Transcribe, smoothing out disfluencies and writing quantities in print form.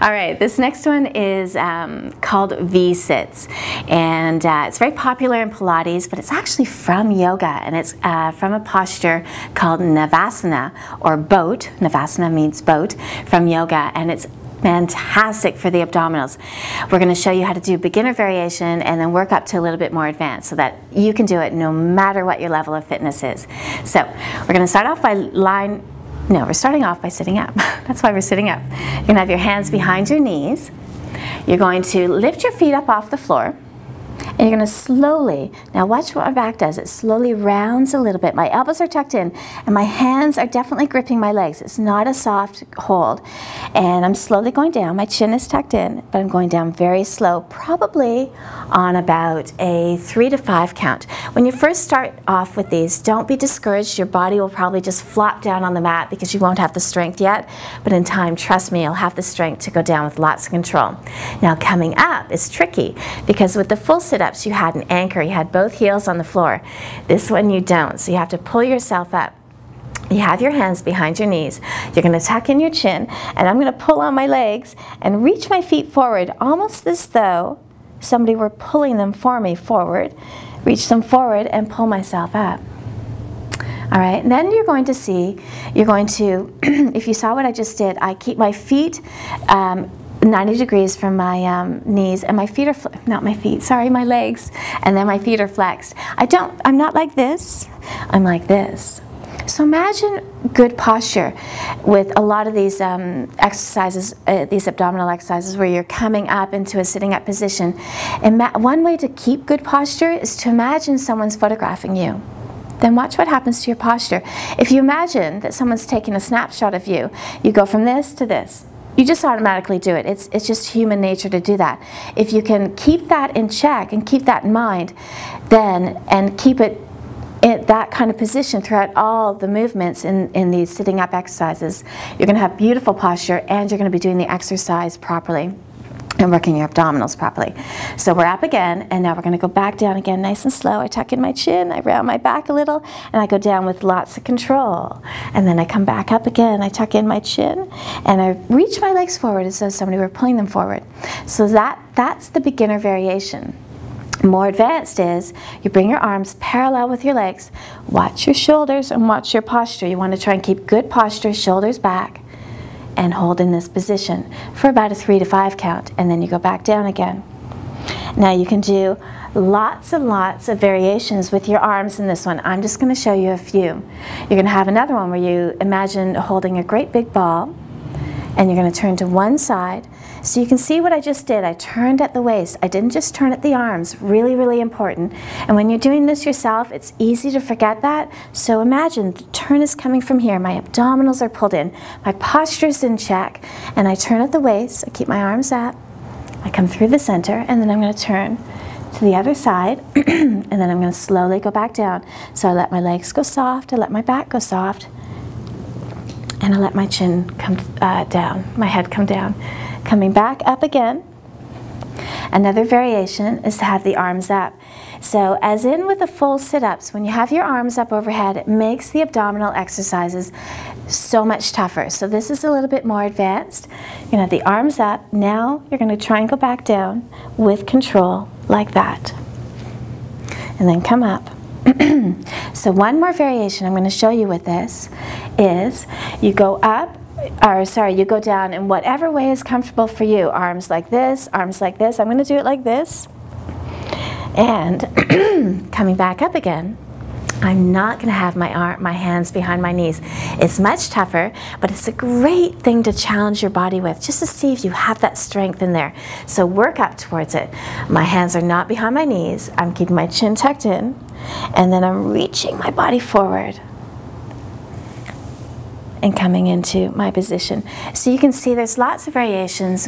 All right, this next one is called V Sits, and it's very popular in Pilates, but it's actually from yoga, and it's from a posture called Navasana, or boat. Navasana means boat, from yoga, and it's fantastic for the abdominals. We're going to show you how to do beginner variation and then work up to a little bit more advanced so that you can do it no matter what your level of fitness is. So we're going to start off by we're starting off by sitting up. That's why we're sitting up. You're going to have your hands behind your knees. You're going to lift your feet up off the floor. And you're going to slowly, now watch what my back does. It slowly rounds a little bit. My elbows are tucked in and my hands are definitely gripping my legs. It's not a soft hold. And I'm slowly going down. My chin is tucked in, but I'm going down very slow, probably on about a 3 to 5 count. When you first start off with these, don't be discouraged. Your body will probably just flop down on the mat because you won't have the strength yet. But in time, trust me, you'll have the strength to go down with lots of control. Now coming up is tricky because with the full sit-up, you had an anchor, you had both heels on the floor. This one you don't, so you have to pull yourself up. You have your hands behind your knees. You're going to tuck in your chin, and I'm going to pull on my legs and reach my feet forward, almost as though somebody were pulling them for me forward. Reach them forward and pull myself up. All right, and then you're going to, if you saw what I just did, I keep my feet 90 degrees from my knees, and my feet are, my legs, and then my feet are flexed. I'm not like this, I'm like this. So imagine good posture with a lot of these exercises, these abdominal exercises where you're coming up into a sitting up position. And one way to keep good posture is to imagine someone's photographing you. Then watch what happens to your posture. If you imagine that someone's taking a snapshot of you, you go from this to this. You just automatically do it. It's just human nature to do that. If you can keep that in check and keep that in mind, and keep it in that kind of position throughout all the movements in these sitting up exercises, you're going to have beautiful posture and you're going to be doing the exercise properly and working your abdominals properly. So we're up again, and now we're going to go back down again nice and slow. I tuck in my chin, I round my back a little, and I go down with lots of control. And then I come back up again, I tuck in my chin, and I reach my legs forward as though somebody were pulling them forward. So that's the beginner variation. More advanced is you bring your arms parallel with your legs, watch your shoulders and watch your posture. You want to try and keep good posture, shoulders back, and hold in this position for about a 3 to 5 count, and then you go back down again. Now you can do lots and lots of variations with your arms in this one. I'm just going to show you a few. You're going to have another one where you imagine holding a great big ball, and you're going to turn to one side. So you can see what I just did. I turned at the waist. I didn't just turn at the arms. Really, really important. And when you're doing this yourself, it's easy to forget that. So imagine the turn is coming from here. My abdominals are pulled in. My posture's in check. And I turn at the waist. I keep my arms up. I come through the center, and then I'm going to turn to the other side. And then I'm going to slowly go back down. So I let my legs go soft. I let my back go soft. And I let my chin come down, my head come down. Coming back up again. Another variation is to have the arms up. So as in with the full sit-ups, when you have your arms up overhead, it makes the abdominal exercises so much tougher. So this is a little bit more advanced. You're going to have the arms up. Now you're going to try and go back down with control like that. And then come up. So one more variation I'm going to show you with this is you go up, you go down in whatever way is comfortable for you. Arms like this, arms like this. I'm going to do it like this. And coming back up again, I'm not going to have my hands behind my knees. It's much tougher, but it's a great thing to challenge your body with, just to see if you have that strength in there. So work up towards it. My hands are not behind my knees. I'm keeping my chin tucked in, and then I'm reaching my body forward and coming into my position. So you can see there's lots of variations.